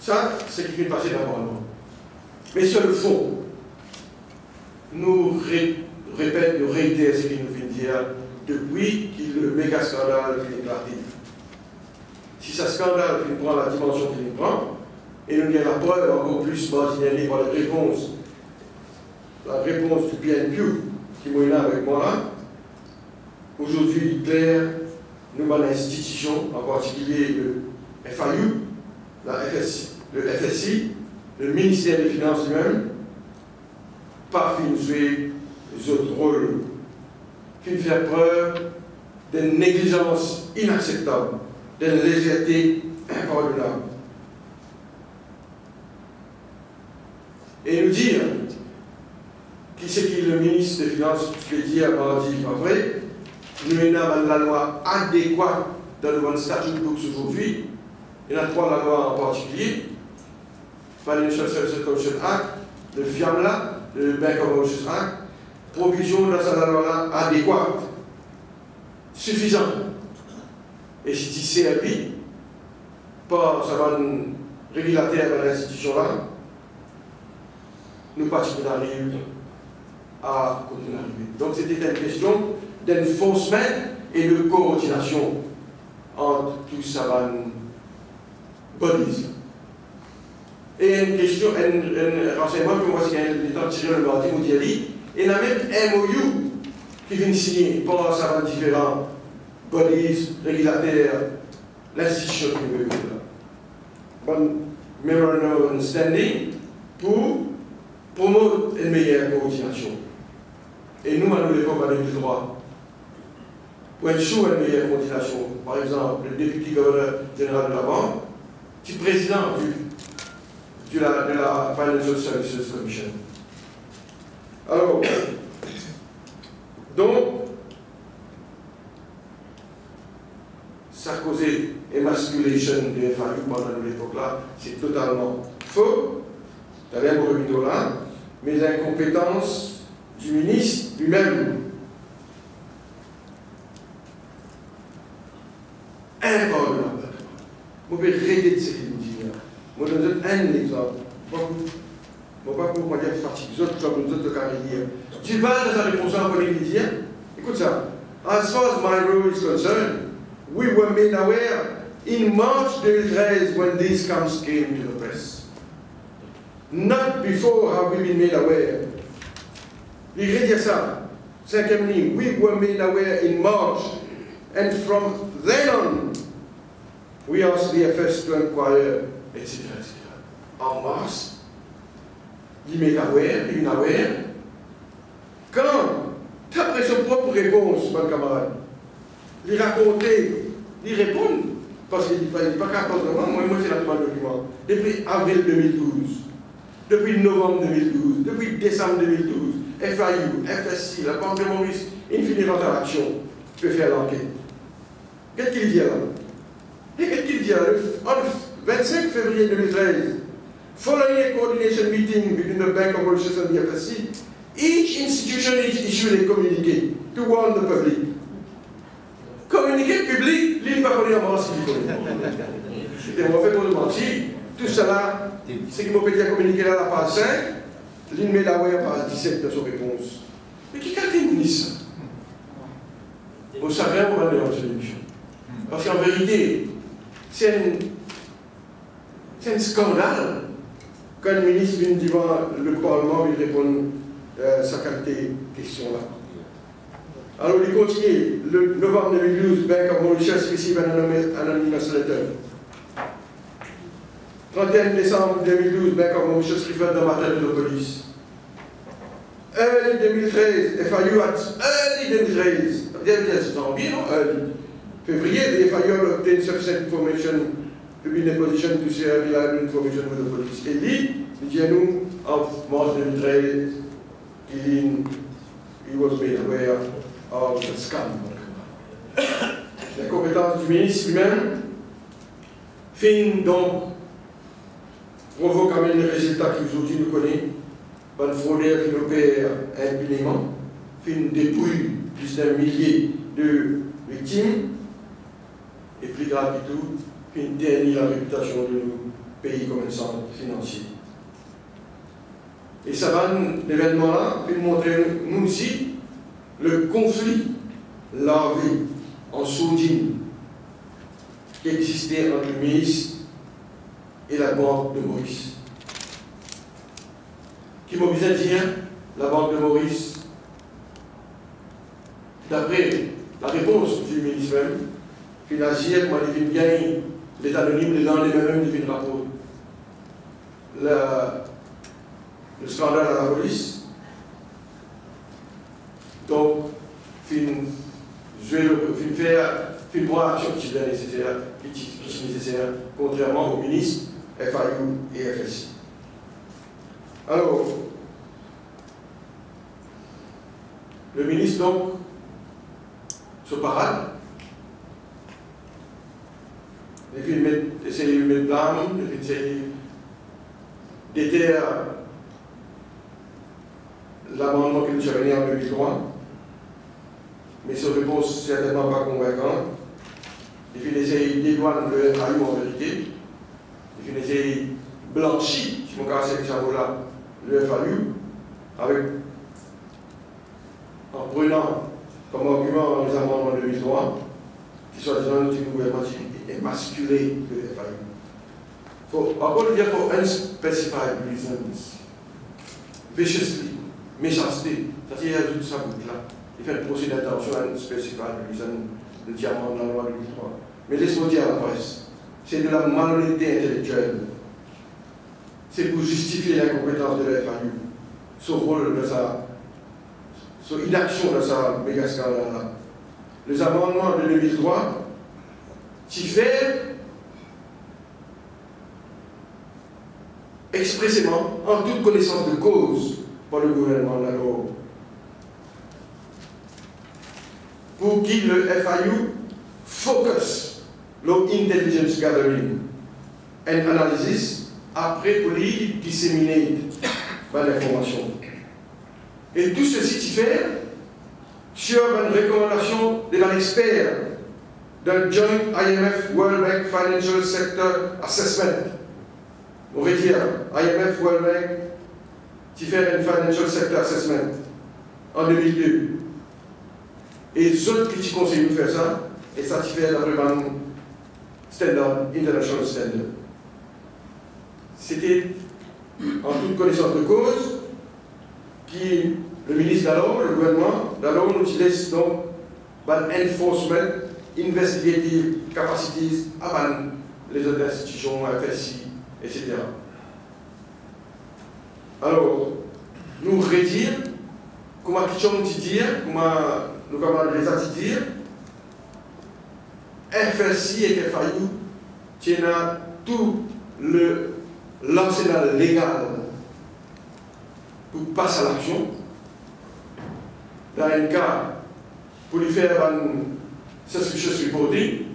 Ça, c'est ce qui fait passer d'abord. Mais sur le fond, nous réitérons ce qu'il nous vient de dire depuis que le méga scandale est éclaté. Si ce scandale prend la dimension qu'il prend, et nous avons la preuve encore plus marginalisée par la réponse du BNQ qui m'a là avec moi là, aujourd'hui, clair, nous avons l'institution, en particulier le FAU, le FSI, le ministère des Finances lui-même, pas fin jouer les autres rôles, fin faire preuve d'une négligence inacceptable, d'une légèreté impardonnable. Et nous dire qui c'est qui le ministre des Finances qui dit à mardi après, nous avons la loi adéquate dans le statut books aujourd'hui. Il y en a trois la loi en particulier. Financial Services Commission Act, le FIAMLA, le Bank of Mauritius Act, provision dans cette loi-là adéquate, suffisante. Et si tu servi par ce régulateur de l'institution-là, nous participons à continuer à arriver. Donc c'était une question d'enforcement et de coordination entre tous ces bodies. Et une question, un renseignement que moi, c'est un temps tiré le mardi, vous dit, et il y a même un MOU qui vient signer par ces différents bodies, régulateurs, l'institution qui veut là. Un memorandum of understanding pour promouvoir une meilleure coordination. Et nous, à l'époque, on a le droit. Pour être sûr une meilleure coordination, par exemple, le député gouverneur général de la banque, du président de la Financial Services Commission. Alors, donc, ça a causé émasculation des FAU pendant l'époque-là, c'est totalement faux. Tu avais un gros là, mais l'incompétence du ministre lui-même. Impardonnable. Je vais répéter ce qu'il dit. Je vais vous donner un exemple. Je ne vais pas vous dire fatigue. Vous autres carrières. Tu parles de sa réponse en Polynésie. Écoute ça. As far as my role is concerned, we were made aware in March 2013 when these scams came to the press. Not before have we been made aware. Il dit ça. Cinquième ligne. We were made aware in March, and from then on, we asked the FS to inquire, etc. En mars, il m'est aware, il est aware. Quand, d'après son propre réponse, mon camarade, il racontait, il répond, parce qu'il n'est pas capable de moi, c'est la demande de document, depuis avril 2012, depuis novembre 2012, depuis décembre 2012, FAU, FSI, la Banque de Maurice, Infinite Interaction, peut faire l'enquête. Qu'est-ce qu'il dit là? Et qu'est-ce qu'il dit là? Le 25 février 2013, following a coordination meeting between the Bank of Mauritius and the FSI, each institution issued a communiqué to warn the public. Communiqué public, il n'est pas connu en masse, il est connu. C'était mauvais pour le mentir. Tout cela, c'est qu'il m'a dit à communiquer là, la page 5, l'île Medaware, page 17 de son réponse. Mais qui a été ça? Vous savez, on va aller dans cette émission. Parce qu'en vérité, c'est un scandale quand le ministre vient devant le Parlement et répond à sa qualité question-là. Alors, il continue. Le novembre 2012, Bank of Mauritius received an anonymous letter. 31 décembre 2012, Bank of Mauritius referred the matter to the police. Early 2013, FIU at early 2013, early. Février, the FIU obtained sufficient information to be in a position to share reliable information with the police. Et lui, il dit à nous, en mars 2013, he was made aware of the scam. La compétence du ministre lui-même fin donc provoque quand même les résultats qu'aujourd'hui nous connaissons. Pas de fraudeurs qui opèrent impunément, fin dépouille plus d'un millier de victimes, et plus grave que tout, fin ternit la réputation de nos pays comme un centre financier. Et ça va, l'événement-là, puis montrer nous aussi le conflit lavé en sourdine qui existait entre le ministre et la Banque de Maurice. Qui m'a besoin de dire, la Banque de Maurice, d'après la réponse du ministre même, financière, moi, il vient bien les anonymes, les lendemains même, il vient rapport. Le scandale à la police, donc, fin prendre action qui est nécessaire, contrairement aux ministres, FAU et FSI. Alors, le ministre, donc, se parade, il essaie de mettre blâme, il essaie d'éteindre l'amendement que nous avons mené en 2003, mais sa réponse certainement pas convaincante. Il essaie d'éloigner le FAU en vérité, il essaie de blanchir, si mon cas c'est là, le FAU, en prenant comme argument les amendements de 2003, qui soit disant que le gouvernement émasculé le FAU. Encore dire pour unspecified reasons, viciously, méchanceté, c'est-à-dire qu'il y a tout ça là. Il fait le procès d'intention unspecified reason, le diamant dans la loi de 2003. Mais laisse-moi dire à la presse, c'est de la malhonnêteté intellectuelle. C'est pour justifier l'incompétence de la FAU, son rôle de son inaction de sa méga scandale-là. Les amendements de 2003, qui fait expressément, en toute connaissance de cause, par le gouvernement d'alors, pour qui le FAU focus l'intelligence gathering and analysis après pour lui disséminer l'information. Et tout ceci qui fait sur une recommandation de l'expert d'un Joint IMF World Bank Financial Sector Assessment. On va dire IMF World Bank qui fait un Financial Sector Assessment en 2002. Et les autres qui conseillent de faire ça, et ça qui fait la demande Standard, International Standard. C'était en toute connaissance de cause qui, le ministre d'alors, le gouvernement d'alors, nous utilise donc l'enforcement investigative capacities avant les autres institutions, FSI, etc. Alors, nous redire, comment nous dire, comment nous les dire, FSI et FAU tiennent tout l'arsenal légal pour passer à l'action. Dans un cas, pour lui faire un suspicious reporting,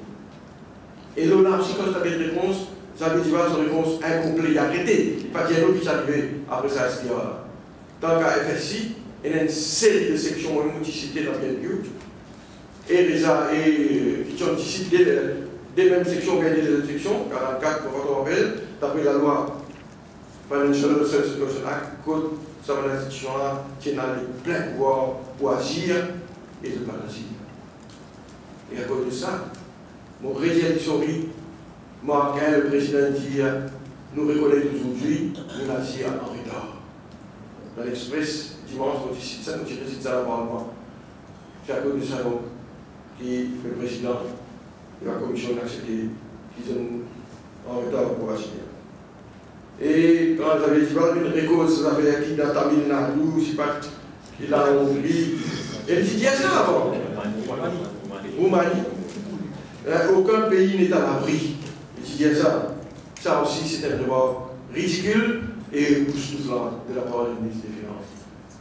et là aussi, quand tu avais une réponse, ça veut dire son réponse incomplète, arrêtée. Il n'y a pas d'y autre qui est arrivé après ça, etc. Dans le cas FSI, il y a une série de sections multicitées dans le BNQ, et qui ont anticipé des mêmes sections, bien des autres sections, 44 pour votre rappel, d'après la loi Financial Services Act, code, ça va l'institution-là, qui a plein pouvoir pour agir et de ne pas agir. Et à cause de ça, mon résolution, moi, quand le président dit, nous reconnaissons aujourd'hui, nous agir en retard. Dans l'Express, dimanche, on décide ça, nous décide ça avant moi. C'est à cause de ça, donc, qui le président de la commission a accepté qu'ils sont en retard pour agir. Et quand j'avais dit, une récolte, ça avait acquis dans Tamil Nadu, je ne sais pas, il a Hongrie. Elle dit, il y a ça avant. Roumanie. Aucun pays n'est à l'abri. Il dit, il y a ça. Ça aussi, c'est un droit ridicule et époustouflant de la part du ministre des Finances.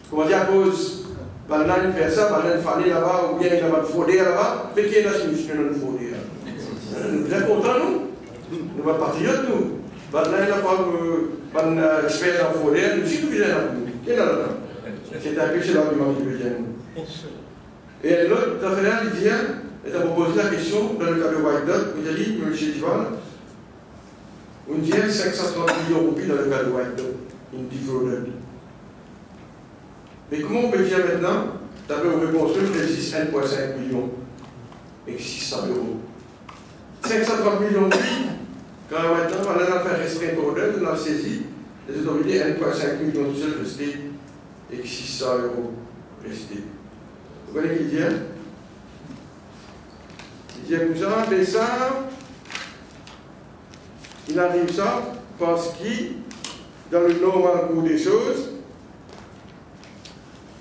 Comment dire, à cause, Balnan fait ça, Balnan fallait là-bas, ou bien il va frauder là-bas, mais qui est là, si nous ne fraudons pas. Nous sommes contents, nous. Nous sommes patriotes, nous. Balnan n'a pas un expert en frauder, nous aussi, nous sommes là. Qui est là-dedans? C'est un péché l'argument qui veut dire. Et l'autre, affaire, il vient, et a proposé la question, dans le cas de White Dot, il a dit, M. Dival, On dit 530 millions de roupies dans le cas de White Dog, une defrauded. Mais comment on peut dire maintenant, d'après une réponse, qu'il existe 1,5 million et 600 euros. 530 millions de roupies, quand maintenant, on a fait restreindre on a saisi, les autorités 1,5 million tout seul resté et 600 euros resté. Vous voyez ce qu'il dit? Il dit comme ça, mais ça, il arrive ça parce qu'il, dans le normal cours des choses,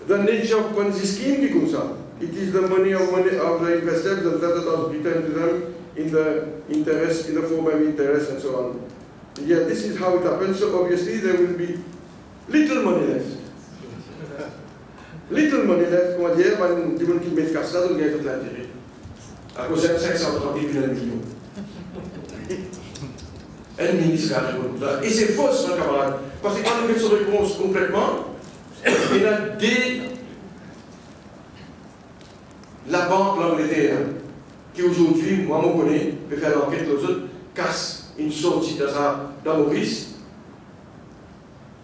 the nature of Ponzi scheme qui comme ça. It is the money of the investors that is returned to them in the form of interest and so on. Yeah, this is how it happens. So obviously there will be little money left. Little money left, comment dire, du monde qui met casse là, donc il y a tout l'intérêt. À cause de 530 millions. Un ministre a répondu ça. Et c'est faux, mon camarade. Parce que quand on fait son réponse complètement, il y a la banque, l'Angleterre, qui aujourd'hui, moi, je connais, peut faire l'enquête, les autres, casse une sortie dans Maurice,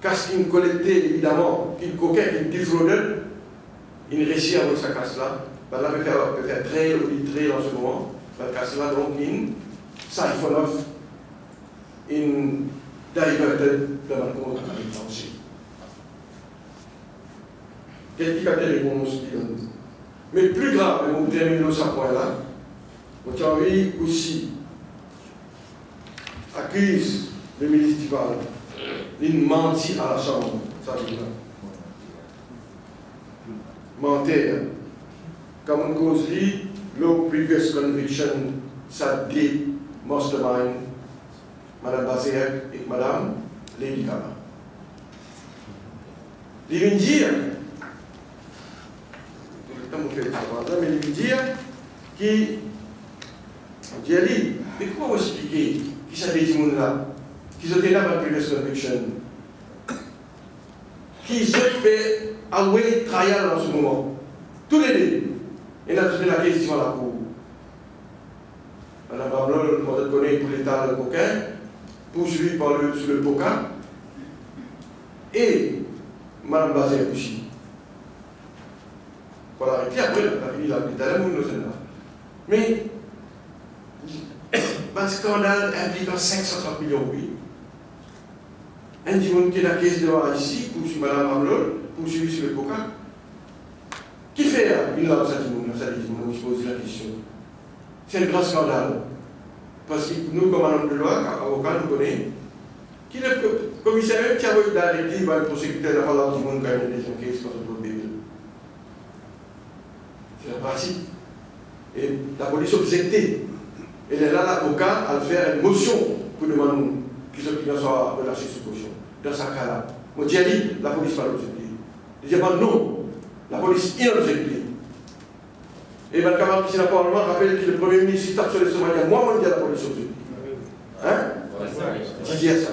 casse une collectée, évidemment, une coquette, une defrauded, une réussit avec sa casse-là. Ben là, peut faire très ou très en ce moment. La casse-là, donc, une siphon off, une diverted de ma compte à l'étranger. Quelle a des réponses qui donnent? Mais plus grave, et on termine ce point-là, on a envie aussi accuse le ministre Duval d'une mentie à la Chambre, ça dit là. Mentir. Comme on cause dit, le previous conviction, ça dit, mastermind, Madame Bazéek et Madame Lady Kama. Il vient dire, mais il veut dire qui dit Ali, mais comment vous expliquer qui s'appelle des gens là, qui sont là dans la previous conviction, qui se fait avouer trial en ce moment, tous les deux, et là tu fais la question à la cour. Madame Rablol, on connaît pour l'État le coquin, poursuivi par sur le POCA, et Madame Bazéek aussi. Voilà, et puis après, on a fini la mais, un scandale impliquant 530 millions, oui. Un dimanche qui est la caisse de l'or ici, poursuivi Mme Ramlol, poursuivi sur le POCA. Qui fait une lance à Dimanche, on se pose la question. C'est un grand scandale. Parce que nous, comme un homme de loi, avocat, nous connaissons, qui est le commissaire même qui a envoyé l'arrêté par le prosécuteur de la parole du monde quand il y a des enquêtes contre le bébé. C'est la pratique. Et la police objectée. Elle est là, l'avocat, à faire une motion pour demander que ce client soit relâché sous caution. Dans ce cas-là, moi, j'ai dit, la police pas l'objectée. Je dis non, la police est objectée. Et le camarade qui est dans le Parlement rappelle que le Premier ministre tape sur les Somaliens. Moi, je dis à la police objectée. Hein? Tu dis ça.